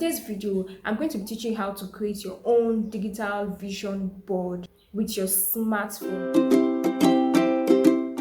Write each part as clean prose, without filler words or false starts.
today's video, I'm going to be teaching you how to create your own digital vision board with your smartphone.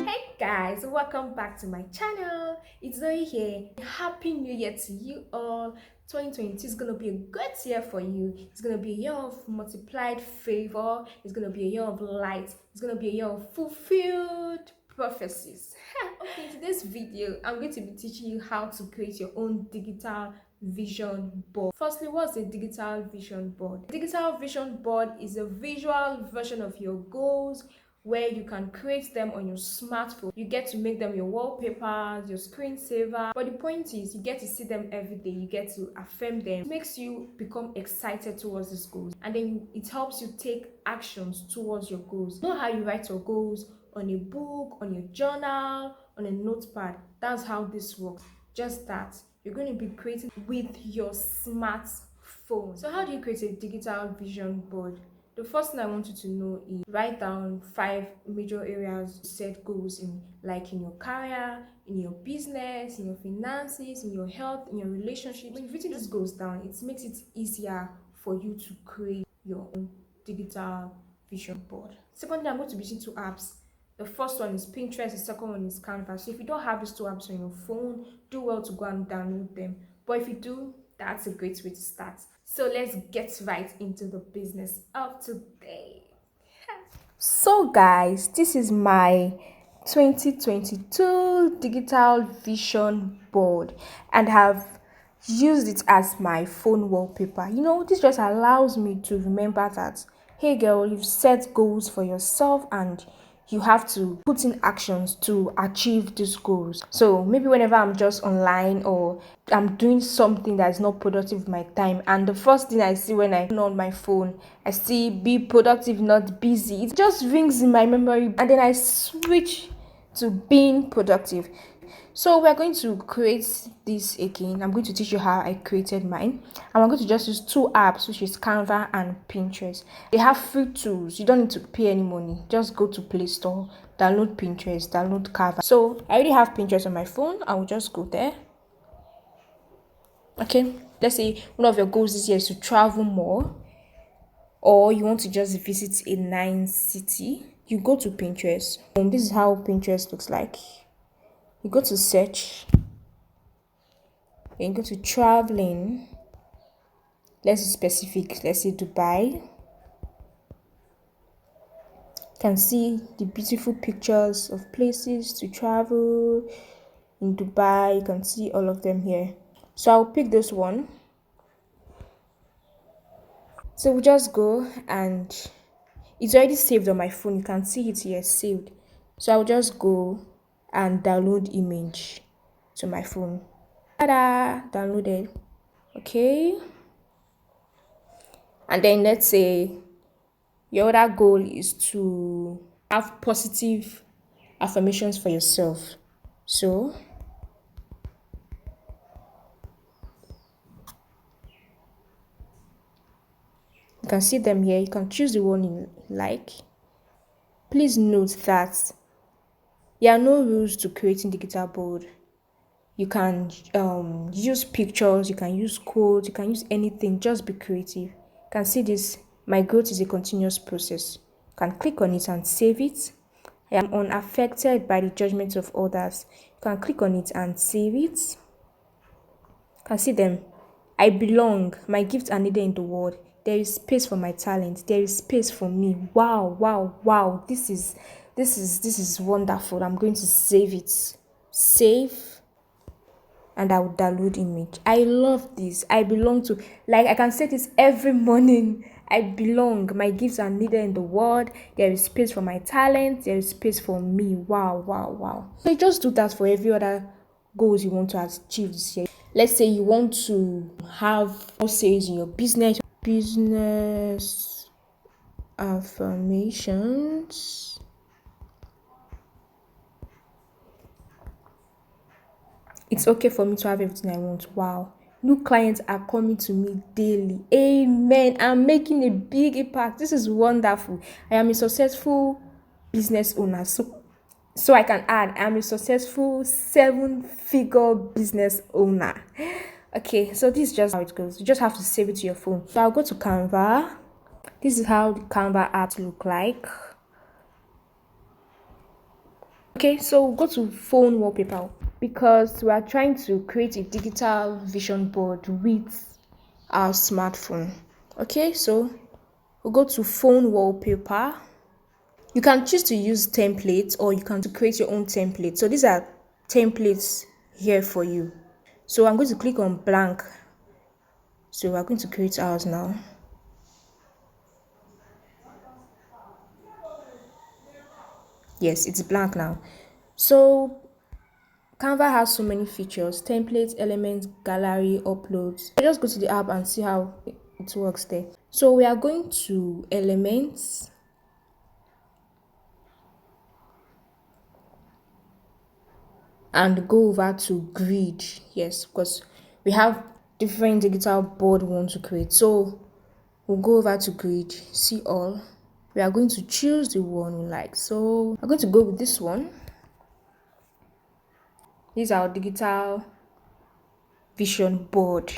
Hey guys, welcome back to my channel. It's Zoe here. Happy New Year to you all. 2022 is going to be a good year for you. It's going to be a year of multiplied favor. It's going to be a year of light. It's going to be a year of fulfilled prophecies. Okay, in today's video, I'm going to be teaching you how to create your own digital vision board. Firstly, what's a digital vision board? A digital vision board is a visual version of your goals where you can create them on your smartphone. You get to make them your wallpapers, your screensaver. But the point is, you get to see them every day. You get to affirm them. It makes you become excited towards these goals. And then it helps you take actions towards your goals. Know how you write your goals on a book, on your journal, on a notepad. That's how this works. Just that you're going to be creating with your smartphone. So how do you create a digital vision board? The first thing I want you to know is write down 5 major areas to set goals in, like in your career, in your business, in your finances, in your health, in your relationship. When you've written these goals down, it makes it easier for you to create your own digital vision board. Secondly, I'm going to be using 2 apps. The first one is Pinterest, the second one is Canva. So if you don't have these 2 apps on your phone, do well to go and download them. But if you do, that's a great way to start. So let's get right into the business of today. So guys, this is my 2022 digital vision board and have used it as my phone wallpaper. This just allows me to remember that, hey girl, you've set goals for yourself and you have to put in actions to achieve these goals. So maybe whenever I'm just online or I'm doing something that is not productive with my time, and the first thing I see when I turn on my phone, I see be productive, not busy. It just rings in my memory and then I switch to being productive. So we're going to create this again. I'm going to teach you how I created mine. And I'm going to just use 2 apps, which is Canva and Pinterest. They have free tools. You don't need to pay any money. Just go to Play Store, download Pinterest, download Canva. So I already have Pinterest on my phone. I will just go there. Okay, let's say one of your goals this year is to travel more, or you want to just visit a nice city. You go to Pinterest, and this is how Pinterest looks like. You go to search, then you go to traveling. Let's be specific. Let's say Dubai. You can see the beautiful pictures of places to travel in Dubai. You can see all of them here. So I'll pick this one. So we just go, and it's already saved on my phone. You can see it here saved. So I'll just go and download image to my phone. Ta-da! Downloaded. Okay. And then let's say your other goal is to have positive affirmations for yourself. So you can see them here. You can choose the one you like. Please note that there are no rules to creating digital board. You can use pictures, you can use quotes, you can use anything. Just be creative. You can see this. My growth is a continuous process. You can click on it and save it. I am unaffected by the judgment of others. You can click on it and save it. You can see them. I belong. My gifts are needed in the world. There is space for my talent. There is space for me. Wow, wow, wow. This is wonderful. I'm going to save it. Save, and I will download image. I love this. I belong to, like, I can say this every morning. I belong. My gifts are needed in the world. There is space for my talent. There is space for me. Wow, wow, wow. So you just do that for every other goals you want to achieve this year. Let's say you want to have more sales in your business. Business affirmations. It's okay for me to have everything I want. Wow. New clients are coming to me daily. Amen. I'm making a big impact. This is wonderful. I am a successful business owner. So I can add, I'm a successful 7-figure business owner. Okay, so this is just how it goes. You just have to save it to your phone. So I'll go to Canva. This is how the Canva app look like. Okay, so we'll go to phone wallpaper because we are trying to create a digital vision board with our smartphone. Okay, so we'll go to phone wallpaper. You can choose to use templates or you can create your own template. So these are templates here for you. So I'm going to click on blank. So we're going to create ours now. Yes, it's blank now. So Canva has so many features: templates, elements, gallery, uploads. So just go to the app and see how it works there. So we are going to elements. And go over to grid. Yes, because we have different digital board we want to create. So we'll go over to grid, see all. We are going to choose the one we like. So I'm going to go with this one. This is our digital vision board.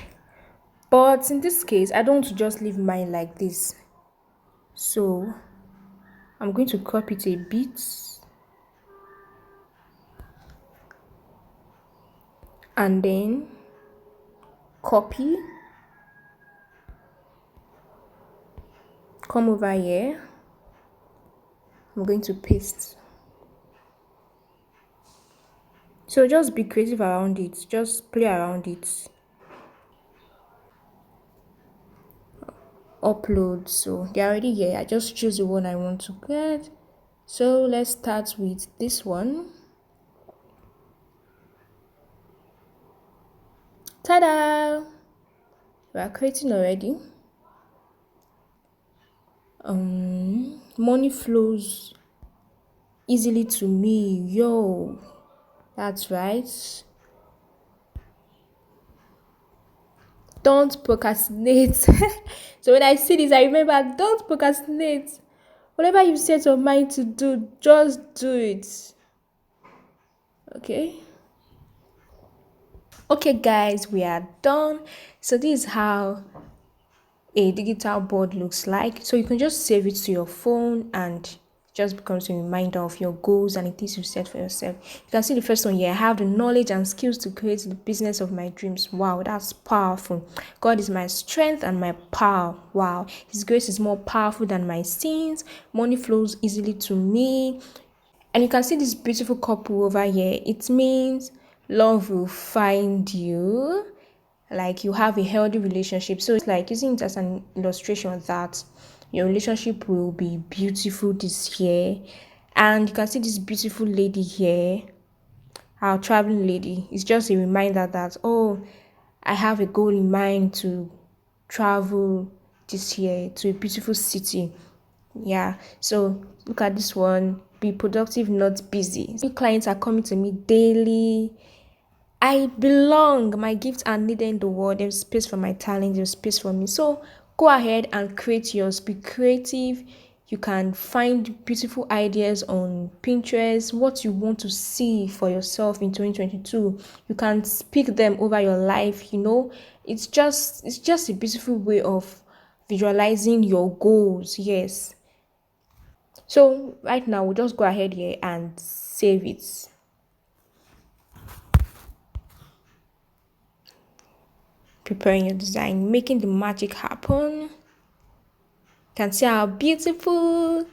But in this case, I don't want to just leave mine like this. So I'm going to copy it a bit. And then copy. Come over here. I'm going to paste. So just be creative around it. Just play around it. Upload. So they're already here. I just choose the one I want to get. So let's start with this one. Ta-da! We are creating already. Money flows easily to me. Yo, that's right. Don't procrastinate. So when I see this, I remember, don't procrastinate. Whatever you set your mind to do, just do it. Okay. Okay, guys, we are done. So this is how a digital board looks like. So you can just save it to your phone and just becomes a reminder of your goals and the things you set for yourself. You can see the first one here. I have the knowledge and skills to create the business of my dreams. Wow, that's powerful. God is my strength and my power. Wow, His grace is more powerful than my sins. Money flows easily to me. And you can see this beautiful couple over here. It means love will find you. Like you have a healthy relationship. So it's like using it as an illustration that your relationship will be beautiful this year. And you can see this beautiful lady here, our traveling lady. It's just a reminder that, oh, I have a goal in mind to travel this year to a beautiful city. Yeah, so look at this one. Be productive, not busy. New clients are coming to me daily. I belong. My gifts are needed in the world. There's space for my talent. There's space for me. So go ahead and create yours. Be creative. You can find beautiful ideas on Pinterest. What you want to see for yourself in 2022. You can speak them over your life. It's just a beautiful way of visualizing your goals. Yes. So right now we'll just go ahead here and save it. Preparing your design, making the magic happen. You can see our beautiful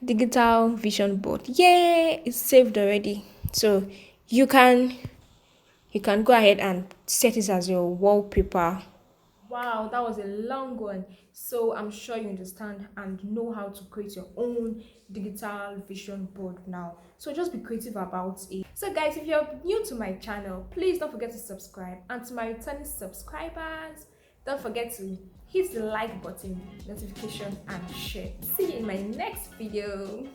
digital vision board. Yeah, it's saved already. So you can go ahead and set it as your wallpaper. Wow, that was a long one. So I'm sure you understand and know how to create your own digital vision board now. So just be creative about it. So guys, if you're new to my channel, please don't forget to subscribe. And to my returning subscribers, don't forget to hit the like button, notification, and share. See you in my next video.